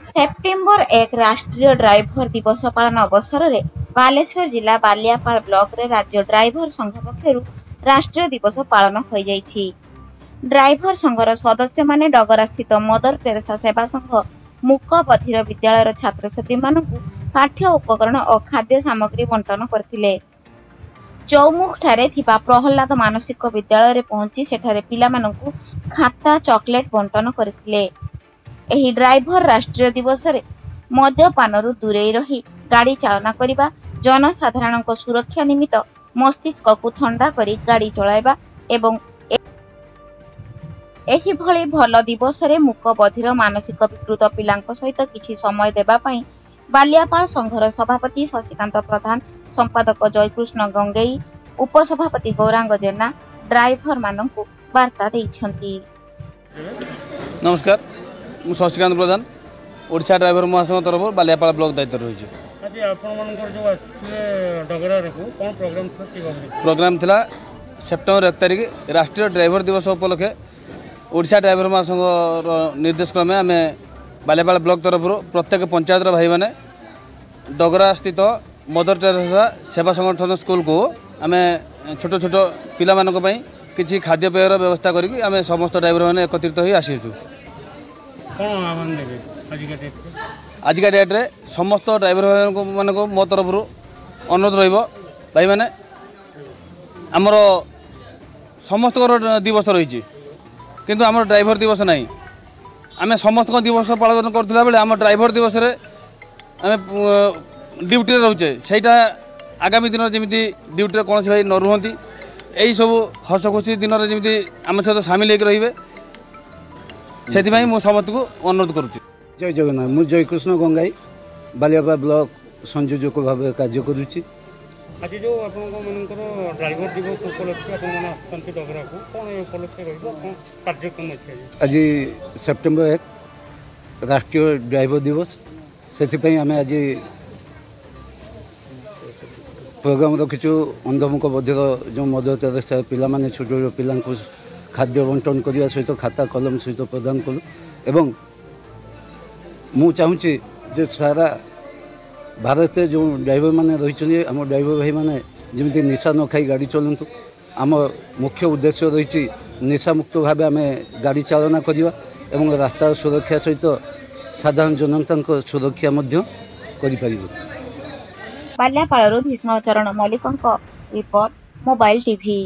September 1 राष्ट्रीय driver दिवस पालन अवसर में बालेश्वर जिला बालियापाल ब्लॉक रे राज्य ड्राइवर संघ पक्षरु राष्ट्रीय दिवस पालन हो जाइछि। ड्राइवर संघर सदस्य माने डगरा स्थित मदर टेरेसा सेवा संघ मुक बधिर विद्यालय छात्र छात्री मानकु पाठ्य उपकरण और खाद्य सामग्री बंटन करथिले। चौमुख ठारे थिबा प्रहलाद मानसिक विद्यालय रे पहुंची सेठारे पिला मानकु खाता चॉकलेट बंटन करथिले। एही ड्राइवर राष्ट्रीय दिवस रे मद्यपानरु दूरे रही गाड़ी चालना करिबा, जनसाधारण सुरक्षा निमित्त मस्तिष्क को ठंडा करी गाड़ी चलाइबा एवं एही भली भल दिवस रे मुक बधिर मानसिक विकृत पिलांक सहित किछि समय देबा पई बालियापाल संघर सभापति शशिकांत प्रधान, संपादक जयकृष्ण गंगेई, उपसभापति गौरांग जेना ड्राइवर मानकु वार्ता दैछंती। नमस्कार, मु शशिकांत प्रधान ओडिशा ड्राइवर महासंघ तरफ बालियापाल ब्लॉक दायित्व रही। प्रोग्राम थिला सेप्टेम्बर 1 तारिख राष्ट्रीय ड्राइवर दिवस उपलक्षे ओडिशा ड्राइवर महासंघ निर्देश क्रमे आम बालियापाल ब्लॉक तरफ प्रत्येक पंचायत भाई मैंने डगरा स्थित मदर टेरेसा सेवा संगठन स्कूल को आम छोट छोट पिला मानक पई किछि खाद्य पेयर व्यवस्था करके आम समस्त ड्राइवर मैंने एकत्रित हो आसीचु। आजिका डेट रे समस्त ड्राइवर मान मो तरफ अनुरोध रही मैंने आमर समस्त दिवस रही किंतु आम ड्राइवर दिवस नहीं। आम समस्त दिवस पालन करथिला बेले आम ड्राइवर दिवस रे आम ड्यूटी रोचे सेटा आगामी दिन जमी ड्यूटी कौन भाई न रुहति यही सब हस खुशी दिन में जमी आम सहित सामिल होकर रे से मुझे समस्त को अनुरोध करुच्ची। जय जगन्नाथ। मु जयकृष्ण गंगाई बालियापाल ब्लॉक संयोजक भाव कार्य करुच्ची। आज जो ड्राइवर दिवस उपलक्षे डगरा को कौन उपलक्षे कार्यक्रम अच्छे आज सेप्टेम्बर 1 राष्ट्रीय ड्राइवर दिवस से आम आज प्रोग्राम रखीचु। अंधमुख बधिर जो मदर टेरेसा पिला माने छोट छोट पिला खाद्य बंटन करने सहित खाता कलम सहित प्रदान कलु एवं मु चाहूँगी जे सारा भारत जो ड्राइवर मैंने रही आम ड्राइवर भाई मैंने जमी निशा न खाई गाड़ी चलतु। आम मुख्य उद्देश्य रही निशा मुक्त भाव आम गाड़ी चालना करवा एवं रास्तार सुरक्षा सहित साधारण जनता सुरक्षा Baliapal Bhishmacharan Mallik report mobile TV.